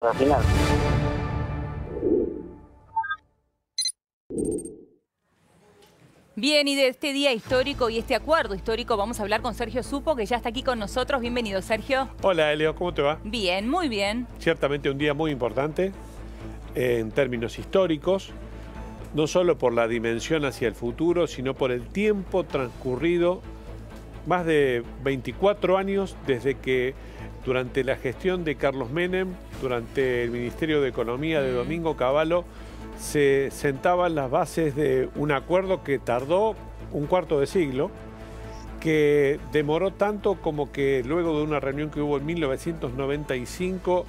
Al final. Bien, y de este día histórico y este acuerdo histórico vamos a hablar con Sergio Supo, que ya está aquí con nosotros. Bienvenido, Sergio. Hola, Elio, ¿cómo te va? Bien, muy bien. Ciertamente un día muy importante en términos históricos, no solo por la dimensión hacia el futuro, sino por el tiempo transcurrido, más de 24 años desde que durante la gestión de Carlos Menem, durante el Ministerio de Economía de Domingo Cavallo, se sentaban las bases de un acuerdo que tardó un cuarto de siglo, que demoró tanto como que luego de una reunión que hubo en 1995,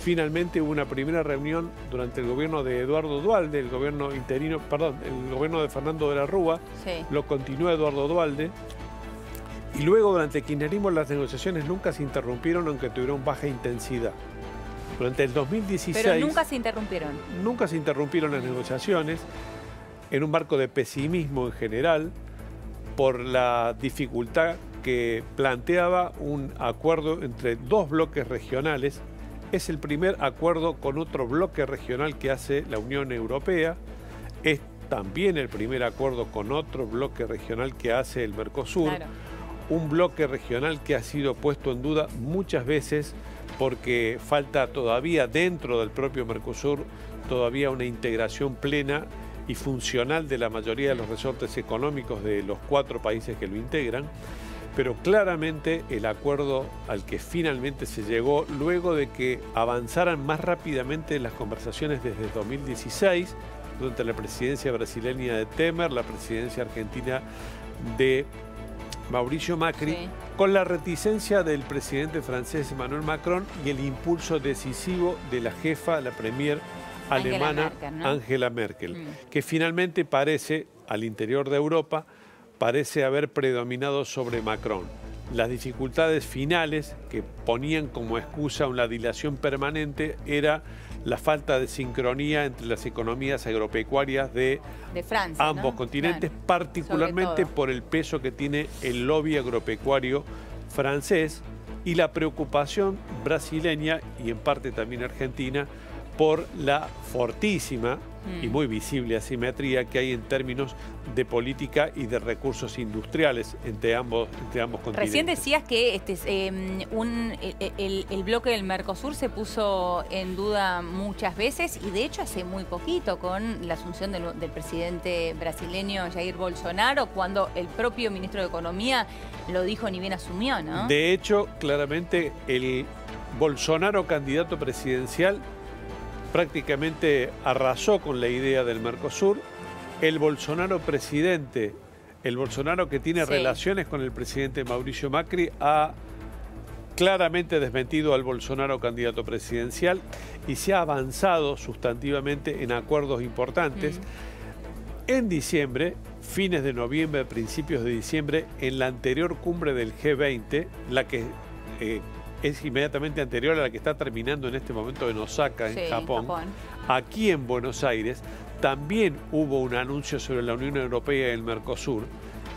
finalmente hubo una primera reunión durante el gobierno de Eduardo Duhalde, el gobierno interino, perdón, el gobierno de Fernando de la Rúa, Sí. lo continuó Eduardo Duhalde, y luego durante el kirchnerismo las negociaciones nunca se interrumpieron, aunque tuvieron baja intensidad. Durante el 2016... Pero nunca se interrumpieron. Nunca se interrumpieron las negociaciones, en un marco de pesimismo en general, por la dificultad que planteaba un acuerdo entre dos bloques regionales. Es el primer acuerdo con otro bloque regional que hace la Unión Europea. Es también el primer acuerdo con otro bloque regional que hace el Mercosur. Claro. Un bloque regional que ha sido puesto en duda muchas veces porque falta todavía dentro del propio Mercosur todavía una integración plena y funcional de la mayoría de los resortes económicos de los 4 países que lo integran, pero claramente el acuerdo al que finalmente se llegó luego de que avanzaran más rápidamente las conversaciones desde 2016, durante la presidencia brasileña de Temer, la presidencia argentina de Mauricio Macri, Sí. con la reticencia del presidente francés Emmanuel Macron y el impulso decisivo de la jefa, la premier alemana Angela Merkel, que finalmente parece, al interior de Europa, parece haber predominado sobre Macron. Las dificultades finales que ponían como excusa una dilación permanente era la falta de sincronía entre las economías agropecuarias de Francia, ambos ¿no? continentes, Claro. particularmente Sobre todo. por el peso que tiene el lobby agropecuario francés y la preocupación brasileña y en parte también argentina por la fortísima y muy visible asimetría que hay en términos de política y de recursos industriales entre ambos continentes. Recién decías que el bloque del Mercosur se puso en duda muchas veces y de hecho hace muy poquito con la asunción del presidente brasileño Jair Bolsonaro, cuando el propio ministro de Economía lo dijo ni bien asumió, ¿no? De hecho, claramente el Bolsonaro candidato presidencial prácticamente arrasó con la idea del Mercosur. El Bolsonaro presidente, el Bolsonaro que tiene relaciones con el presidente Mauricio Macri, ha claramente desmentido al Bolsonaro candidato presidencial y se ha avanzado sustantivamente en acuerdos importantes. En diciembre, fines de noviembre, principios de diciembre, en la anterior cumbre del G20, la que es inmediatamente anterior a la que está terminando en este momento en Osaka, en Japón. Aquí en Buenos Aires también hubo un anuncio sobre la Unión Europea y el Mercosur,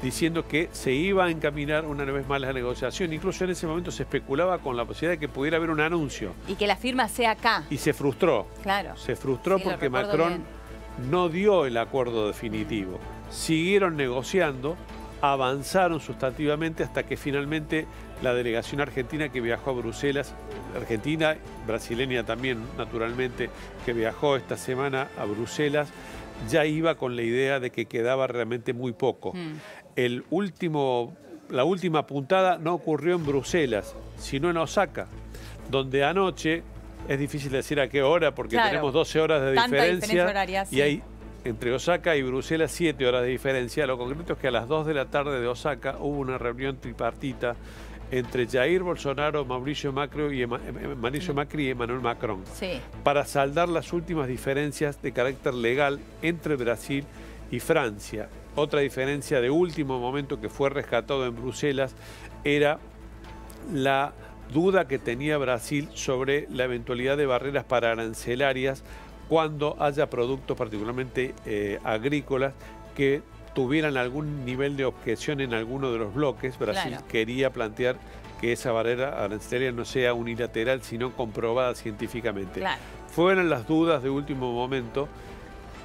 diciendo que se iba a encaminar una vez más la negociación. Incluso en ese momento se especulaba con la posibilidad de que pudiera haber un anuncio. Y que la firma sea acá. Y se frustró. Claro. Se frustró Sí, porque Macron no dio el acuerdo definitivo. Siguieron negociando, avanzaron sustantivamente hasta que finalmente la delegación argentina que viajó a Bruselas, argentina, brasileña también naturalmente, que viajó esta semana a Bruselas, ya iba con la idea de que quedaba realmente muy poco. La última puntada no ocurrió en Bruselas, sino en Osaka, donde anoche, es difícil decir a qué hora porque tenemos 12 horas de diferencia horaria, y hay entre Osaka y Bruselas 7 horas de diferencia. Lo concreto es que a las 2 de la tarde de Osaka hubo una reunión tripartita entre Jair Bolsonaro, Mauricio Macri y Emmanuel Macron, para saldar las últimas diferencias de carácter legal entre Brasil y Francia. Otra diferencia de último momento que fue rescatado en Bruselas era la duda que tenía Brasil sobre la eventualidad de barreras pararancelarias cuando haya productos particularmente agrícolas que tuvieran algún nivel de objeción en alguno de los bloques. Brasil quería plantear que esa barrera arancelaria no sea unilateral, sino comprobada científicamente. Claro. Fueron las dudas de último momento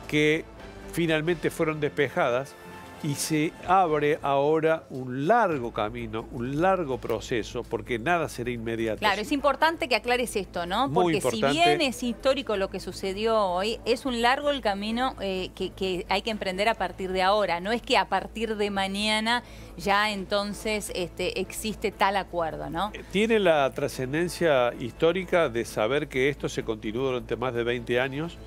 que finalmente fueron despejadas y se abre ahora un largo camino, un largo proceso, porque nada será inmediato. Claro, es importante que aclares esto, ¿no? Muy porque importante. Si bien es histórico lo que sucedió hoy, es un largo el camino que hay que emprender a partir de ahora. No es que a partir de mañana ya entonces existe tal acuerdo, ¿no? Tiene la trascendencia histórica de saber que esto se continuó durante más de 20 años,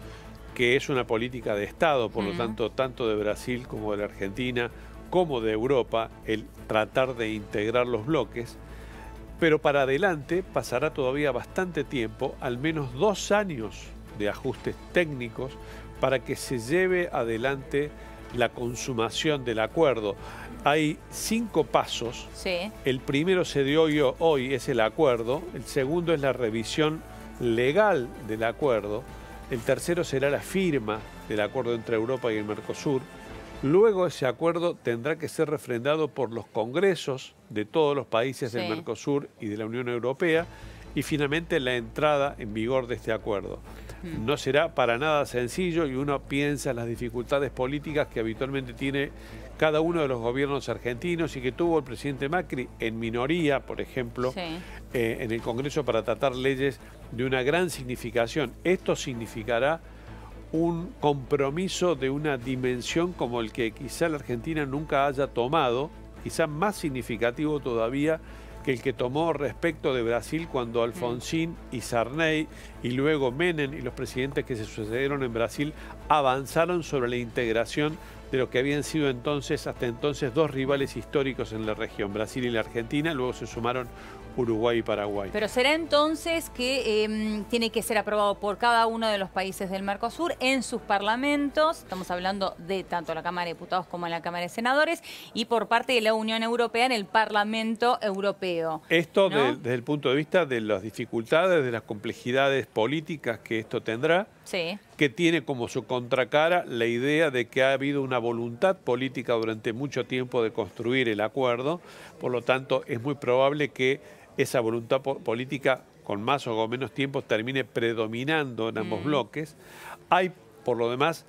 que es una política de Estado, por lo tanto, tanto de Brasil como de la Argentina, como de Europa, el tratar de integrar los bloques. Pero para adelante pasará todavía bastante tiempo, al menos 2 años de ajustes técnicos, para que se lleve adelante la consumación del acuerdo. Hay 5 pasos. Sí. El primero se dio hoy, es el acuerdo. El segundo es la revisión legal del acuerdo. El tercero será la firma del acuerdo entre Europa y el Mercosur. Luego ese acuerdo tendrá que ser refrendado por los congresos de todos los países del Mercosur y de la Unión Europea y finalmente la entrada en vigor de este acuerdo. No será para nada sencillo y uno piensa en las dificultades políticas que habitualmente tiene cada uno de los gobiernos argentinos y que tuvo el presidente Macri en minoría, por ejemplo, en el Congreso para tratar leyes de una gran significación. Esto significará un compromiso de una dimensión como el que quizá la Argentina nunca haya tomado, quizá más significativo todavía que el que tomó respecto de Brasil cuando Alfonsín y Sarney y luego Menem y los presidentes que se sucedieron en Brasil avanzaron sobre la integración de lo que habían sido hasta entonces 2 rivales históricos en la región, Brasil y la Argentina, luego se sumaron Uruguay y Paraguay. Pero será entonces que tiene que ser aprobado por cada uno de los países del Mercosur en sus parlamentos, estamos hablando de tanto la Cámara de Diputados como en la Cámara de Senadores, y por parte de la Unión Europea en el Parlamento Europeo. Esto ¿no? desde el punto de vista de las dificultades, de las complejidades políticas que esto tendrá, que tiene como su contracara la idea de que ha habido una voluntad política durante mucho tiempo de construir el acuerdo, por lo tanto es muy probable que esa voluntad política con más o con menos tiempo termine predominando en ambos bloques. Hay, por lo demás,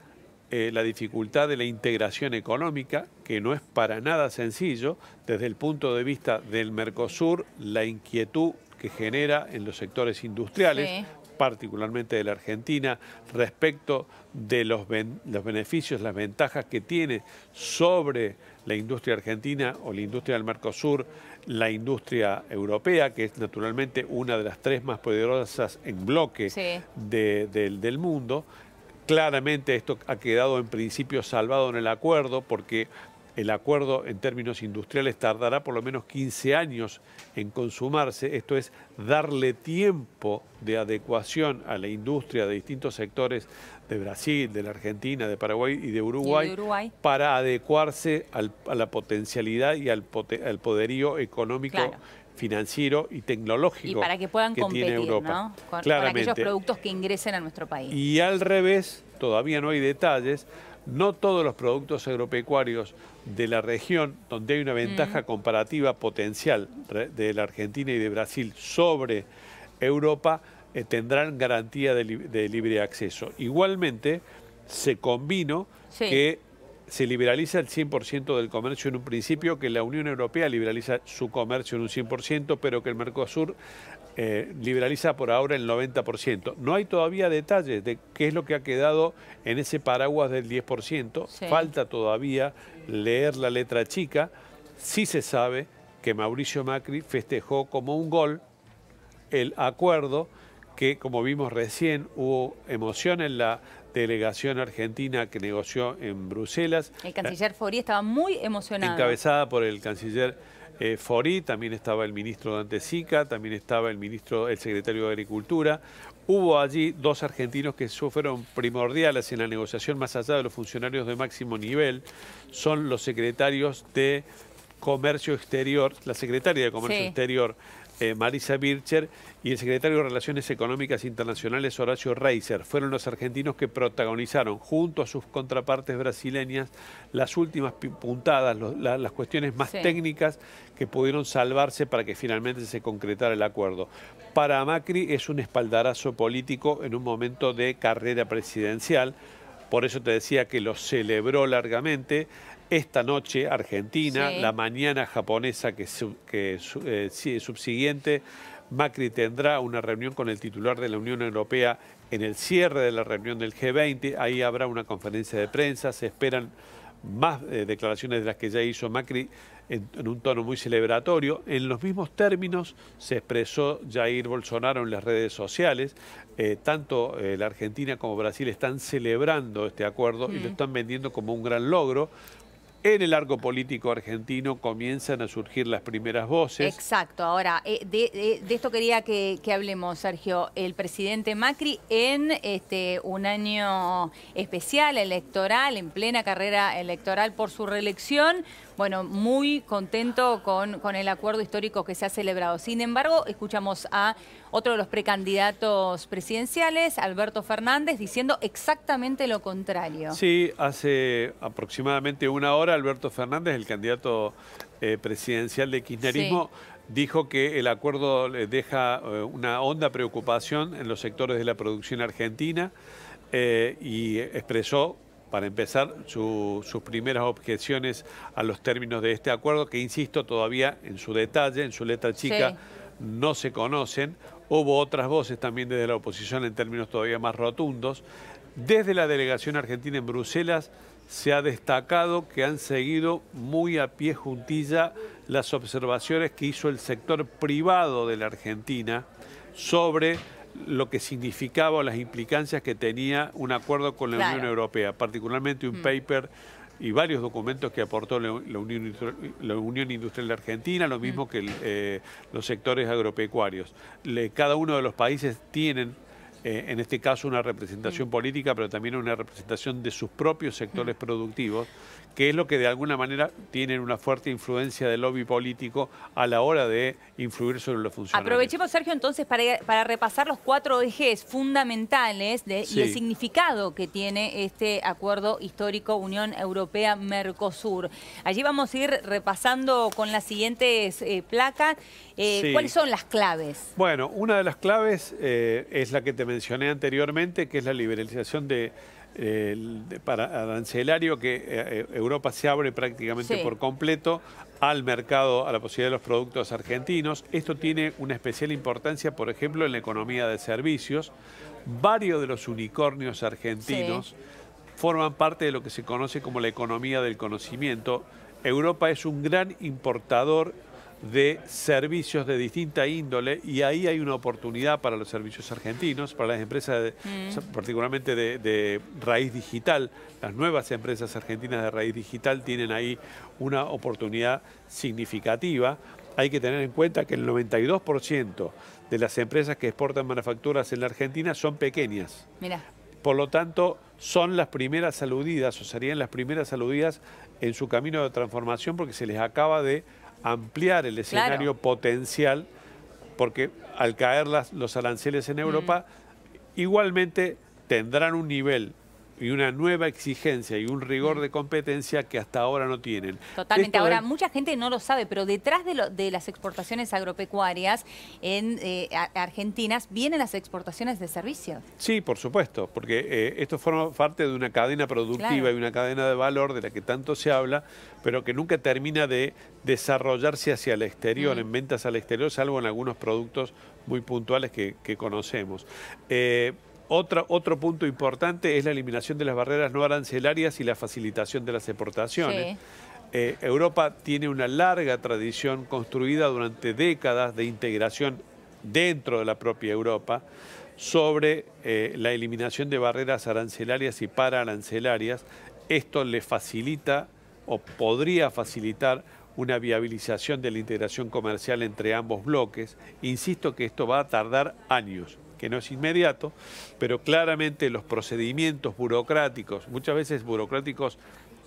la dificultad de la integración económica, que no es para nada sencillo, desde el punto de vista del Mercosur, la inquietud que genera en los sectores industriales, particularmente de la Argentina, respecto de los beneficios, las ventajas que tiene sobre la industria argentina o la industria del Mercosur, la industria europea, que es naturalmente una de las 3 más poderosas en bloque del mundo. Claramente esto ha quedado en principio salvado en el acuerdo, porque el acuerdo en términos industriales tardará por lo menos 15 años en consumarse. Esto es darle tiempo de adecuación a la industria de distintos sectores de Brasil, de la Argentina, de Paraguay y de Uruguay, para adecuarse a la potencialidad y al poderío económico, financiero y tecnológico y para que puedan competir, tiene Europa. ¿no? con aquellos productos que ingresen a nuestro país. Y al revés, todavía no hay detalles. No todos los productos agropecuarios de la región, donde hay una ventaja comparativa potencial de la Argentina y de Brasil sobre Europa, tendrán garantía de libre acceso. Igualmente, se combinó que se liberaliza el 100% del comercio en un principio, que la Unión Europea liberaliza su comercio en un 100%, pero que el Mercosur liberaliza por ahora el 90%. No hay todavía detalles de qué es lo que ha quedado en ese paraguas del 10%. Falta todavía leer la letra chica. Sí se sabe que Mauricio Macri festejó como un gol el acuerdo que, como vimos recién, hubo emoción en la delegación argentina que negoció en Bruselas. El canciller Faurí estaba muy emocionado. Encabezada por el canciller Faurí, también estaba el ministro Dante Sica, también estaba el secretario de Agricultura. Hubo allí 2 argentinos que fueron primordiales en la negociación, más allá de los funcionarios de máximo nivel, son los secretarios de Comercio Exterior, la secretaria de Comercio Exterior Marisa Bircher, y el secretario de Relaciones Económicas Internacionales, Horacio Reiser. Fueron los argentinos que protagonizaron, junto a sus contrapartes brasileñas, las últimas puntadas, las cuestiones más técnicas que pudieron salvarse para que finalmente se concretara el acuerdo. Para Macri es un espaldarazo político en un momento de carrera presidencial, por eso te decía que lo celebró largamente. Esta noche Argentina, la mañana japonesa que subsiguiente, Macri tendrá una reunión con el titular de la Unión Europea en el cierre de la reunión del G20. Ahí habrá una conferencia de prensa, se esperan más declaraciones de las que ya hizo Macri en un tono muy celebratorio. En los mismos términos se expresó Jair Bolsonaro en las redes sociales. Tanto la Argentina como Brasil están celebrando este acuerdo y lo están vendiendo como un gran logro. En el arco político argentino comienzan a surgir las primeras voces. Exacto. Ahora, de esto quería que hablemos, Sergio. El presidente Macri en un año especial electoral, en plena carrera electoral por su reelección, bueno, muy contento con el acuerdo histórico que se ha celebrado. Sin embargo, escuchamos a otro de los precandidatos presidenciales, Alberto Fernández, diciendo exactamente lo contrario. Sí, hace aproximadamente una hora Alberto Fernández, el candidato presidencial de kirchnerismo, dijo que el acuerdo le deja una honda preocupación en los sectores de la producción argentina y expresó, para empezar, sus primeras objeciones a los términos de este acuerdo, que, insisto, todavía en su detalle, en su letra chica, no se conocen. Hubo otras voces también desde la oposición en términos todavía más rotundos. Desde la delegación argentina en Bruselas se ha destacado que han seguido muy a pie juntilla las observaciones que hizo el sector privado de la Argentina sobre lo que significaba o las implicancias que tenía un acuerdo con la Unión Europea, particularmente un paper y varios documentos que aportó la Unión Industrial de Argentina, lo mismo que los sectores agropecuarios. Cada uno de los países tienen, en este caso, una representación política, pero también una representación de sus propios sectores productivos, que es lo que de alguna manera tienen una fuerte influencia del lobby político a la hora de influir sobre los funcionarios. Aprovechemos, Sergio, entonces para repasar los 4 ejes fundamentales y el significado que tiene este acuerdo histórico Unión Europea-Mercosur. Allí vamos a ir repasando con las siguientes placas. ¿Cuáles son las claves? Bueno, una de las claves es la que te mencioné anteriormente, que es la liberalización para arancelario, que Europa se abre prácticamente por completo al mercado, a la posibilidad de los productos argentinos. Esto tiene una especial importancia, por ejemplo, en la economía de servicios. Varios de los unicornios argentinos forman parte de lo que se conoce como la economía del conocimiento. Europa es un gran importador de servicios de distinta índole y ahí hay una oportunidad para los servicios argentinos, para las empresas, particularmente de raíz digital. Las nuevas empresas argentinas de raíz digital tienen ahí una oportunidad significativa. Hay que tener en cuenta que el 92% de las empresas que exportan manufacturas en la Argentina son pequeñas. Mirá. Por lo tanto, son las primeras aludidas, o serían las primeras aludidas en su camino de transformación, porque se les acaba de ampliar el escenario potencial, porque al caer los aranceles en Europa, igualmente tendrán un nivel y una nueva exigencia y un rigor de competencia que hasta ahora no tienen. Totalmente. Ahora, mucha gente no lo sabe, pero detrás de las exportaciones agropecuarias en argentinas vienen las exportaciones de servicios. Sí, por supuesto, porque esto forma parte de una cadena productiva y una cadena de valor de la que tanto se habla, pero que nunca termina de desarrollarse hacia el exterior, en ventas al exterior, salvo en algunos productos muy puntuales que conocemos. Otro punto importante es la eliminación de las barreras no arancelarias y la facilitación de las exportaciones. Europa tiene una larga tradición construida durante décadas de integración dentro de la propia Europa sobre la eliminación de barreras arancelarias y pararancelarias. Esto le facilita o podría facilitar una viabilización de la integración comercial entre ambos bloques. Insisto que esto va a tardar años, que no es inmediato, pero claramente los procedimientos burocráticos, muchas veces burocráticos,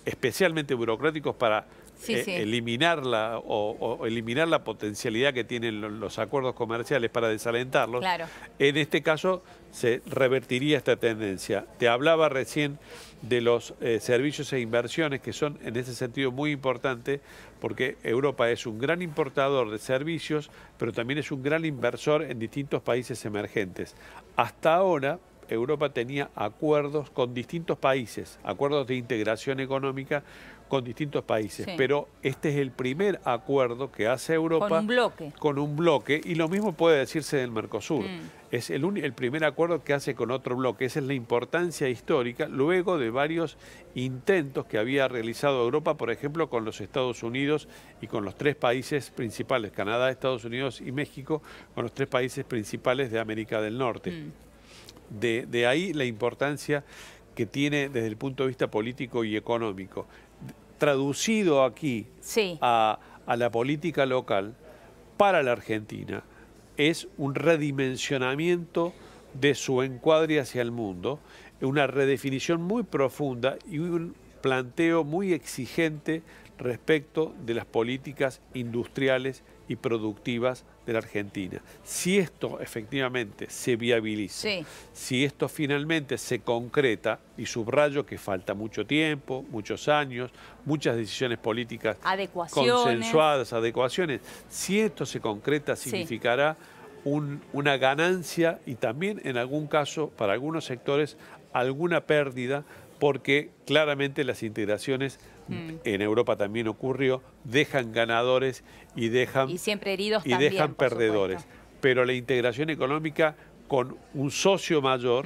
especialmente burocráticos para eliminarla o eliminar la potencialidad que tienen los acuerdos comerciales para desalentarlos, claro. En este caso se revertiría esta tendencia. Te hablaba recién de los servicios e inversiones, que son en ese sentido muy importantes, porque Europa es un gran importador de servicios, pero también es un gran inversor en distintos países emergentes. Hasta ahora, Europa tenía acuerdos con distintos países, acuerdos de integración económica con distintos países, pero este es el primer acuerdo que hace Europa con un bloque. Con un bloque, y lo mismo puede decirse del Mercosur. Es el primer acuerdo que hace con otro bloque. Esa es la importancia histórica, luego de varios intentos que había realizado Europa, por ejemplo, con los Estados Unidos y con los 3 países principales, Canadá, Estados Unidos y México, con los 3 países principales de América del Norte. De ahí la importancia que tiene desde el punto de vista político y económico. Traducido aquí a la política local, para la Argentina, es un redimensionamiento de su encuadre hacia el mundo, una redefinición muy profunda y un planteo muy exigente respecto de las políticas industriales y productivas de la Argentina. Si esto efectivamente se viabiliza, si esto finalmente se concreta, y subrayo que falta mucho tiempo, muchos años, muchas decisiones políticas consensuadas, adecuaciones, si esto se concreta significará una ganancia y también en algún caso, para algunos sectores, alguna pérdida, porque claramente las integraciones, en Europa también ocurrió, dejan ganadores y dejan, siempre heridos y dejan perdedores. Pero la integración económica con un socio mayor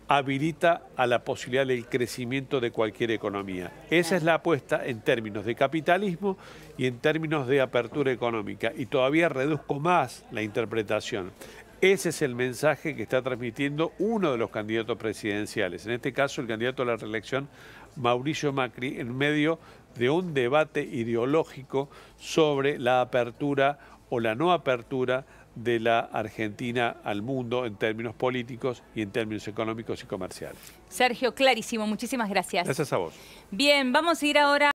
habilita a la posibilidad del crecimiento de cualquier economía. Esa es la apuesta en términos de capitalismo y en términos de apertura económica. Y todavía reduzco más la interpretación. Ese es el mensaje que está transmitiendo uno de los candidatos presidenciales, en este caso el candidato a la reelección, Mauricio Macri, en medio de un debate ideológico sobre la apertura o la no apertura de la Argentina al mundo en términos políticos y en términos económicos y comerciales. Sergio, clarísimo, muchísimas gracias. Gracias a vos. Bien, vamos a ir ahora